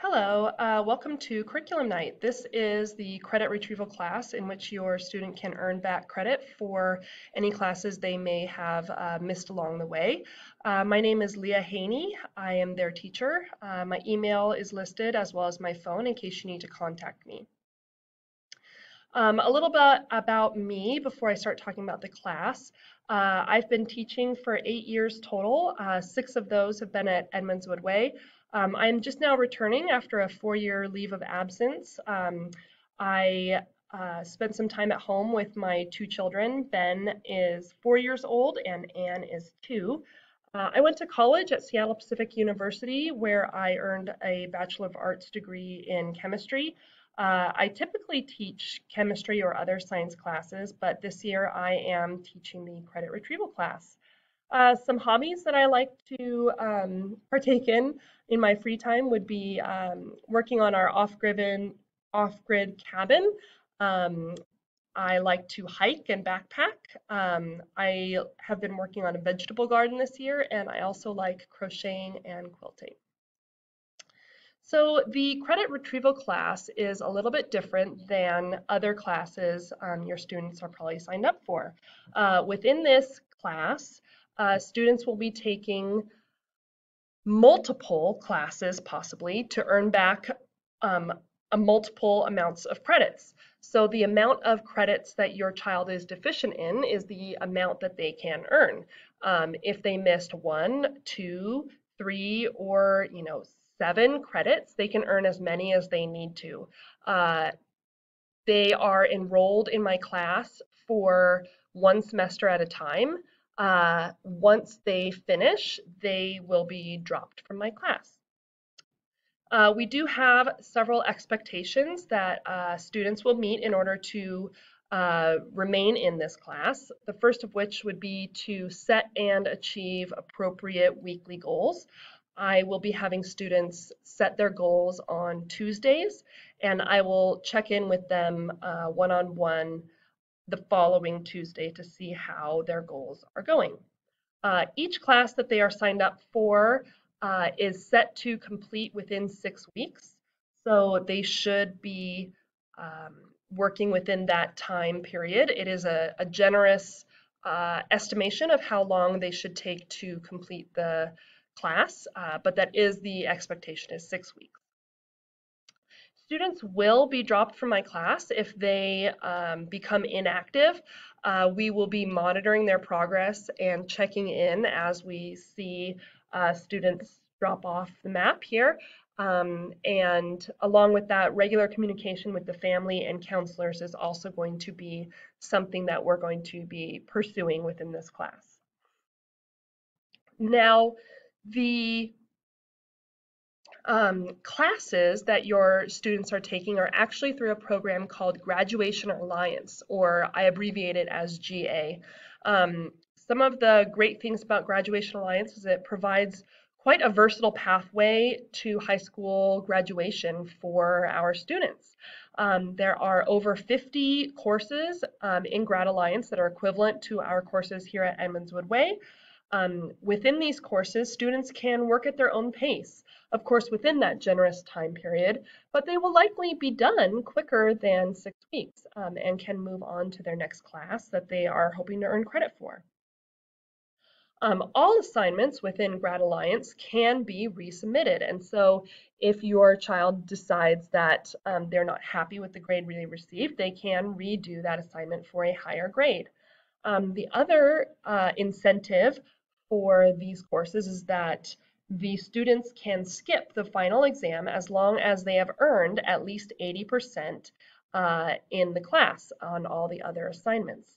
Hello, welcome to Curriculum Night. This is the credit retrieval class in which your student can earn back credit for any classes they may have missed along the way. My name is Leah Hainey. I am their teacher. My email is listed as well as my phone in case you need to contact me. A little bit about me before I start talking about the class. I've been teaching for 8 years total. 6 of those have been at Edmonds Woodway. I'm just now returning after a 4-year leave of absence. I spent some time at home with my 2 children. Ben is 4 years old and Anne is 2. I went to college at Seattle Pacific University where I earned a Bachelor of Arts degree in chemistry. I typically teach chemistry or other science classes, but this year I am teaching the credit retrieval class. Some hobbies that I like to partake in my free time would be working on our off-grid cabin. Um, I like to hike and backpack. I have been working on a vegetable garden this year, and I also like crocheting and quilting. So the credit retrieval class is a little bit different than other classes your students are probably signed up for. Within this class, students will be taking multiple classes possibly to earn back a multiple amounts of credits. So the amount of credits that your child is deficient in is the amount that they can earn. If they missed 1, 2, 3, or 7 credits, they can earn as many as they need to. They are enrolled in my class for 1 semester at a time. Once they finish, they will be dropped from my class. We do have several expectations that students will meet in order to remain in this class. The first of which would be to set and achieve appropriate weekly goals. I will be having students set their goals on Tuesdays, and I will check in with them one-on-one the following Tuesday to see how their goals are going. Each class that they are signed up for is set to complete within 6 weeks, so they should be working within that time period. It is a generous estimation of how long they should take to complete the class, but that is the expectation, is 6 weeks. Students will be dropped from my class if they become inactive. We will be monitoring their progress and checking in as we see students drop off the map here. And along with that, regular communication with the family and counselors is also going to be something that we're going to be pursuing within this class. Now, the classes that your students are taking are actually through a program called Graduation Alliance, or I abbreviate it as GA. Some of the great things about Graduation Alliance is it provides quite a versatile pathway to high school graduation for our students. There are over 50 courses in Grad Alliance that are equivalent to our courses here at Edmonds Woodway. Within these courses, students can work at their own pace, of course within that generous time period, but they will likely be done quicker than 6 weeks and can move on to their next class that they are hoping to earn credit for. All assignments within Grad Alliance can be resubmitted, and so if your child decides that they're not happy with the grade they received, they can redo that assignment for a higher grade. The other incentive for these courses is that the students can skip the final exam as long as they have earned at least 80% in the class on all the other assignments.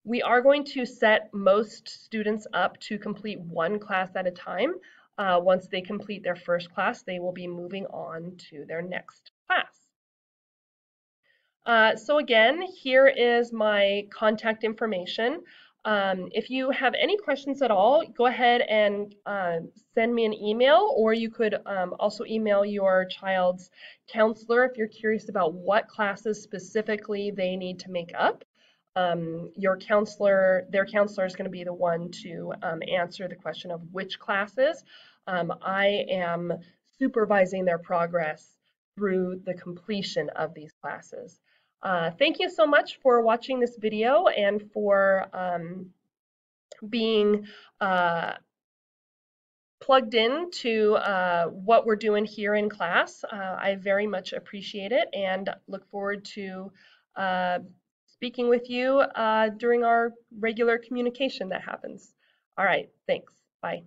We are going to set most students up to complete 1 class at a time. Once they complete their first class, they will be moving on to their next class. So again, here is my contact information. If you have any questions at all, go ahead and send me an email, or you could also email your child's counselor if you're curious about what classes specifically they need to make up. Their counselor is going to be the one to answer the question of which classes. I am supervising their progress through the completion of these classes. Thank you so much for watching this video and for being plugged in to what we're doing here in class. I very much appreciate it and look forward to speaking with you during our regular communication that happens. All right, thanks. Bye.